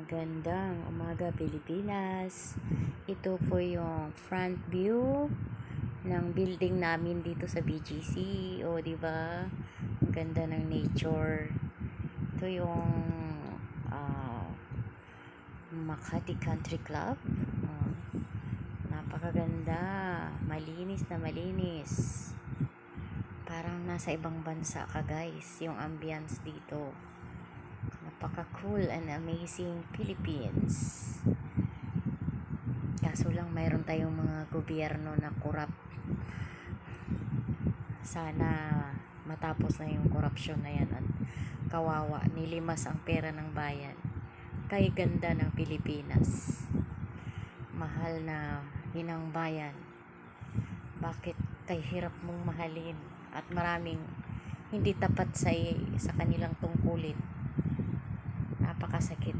Magandang umaga Pilipinas. Ito po yung front view ng building namin dito sa BGC. O di ba? Ang ganda ng nature. Ito yung Makati Country Club. Napakaganda. Malinis na malinis. Parang nasa ibang bansa ka guys. Yung ambience dito. Napaka-cool and amazing Philippines. Kaso lang mayroon tayong mga gobyerno na corrupt. Sana matapos na yung corruption na yan at kawawa, nilimas ang pera ng bayan. Kay ganda ng Pilipinas. Mahal na hinang bayan. Bakit kay hirap mong mahalin at maraming hindi tapat sa kanilang tungkulin. Napakasakit.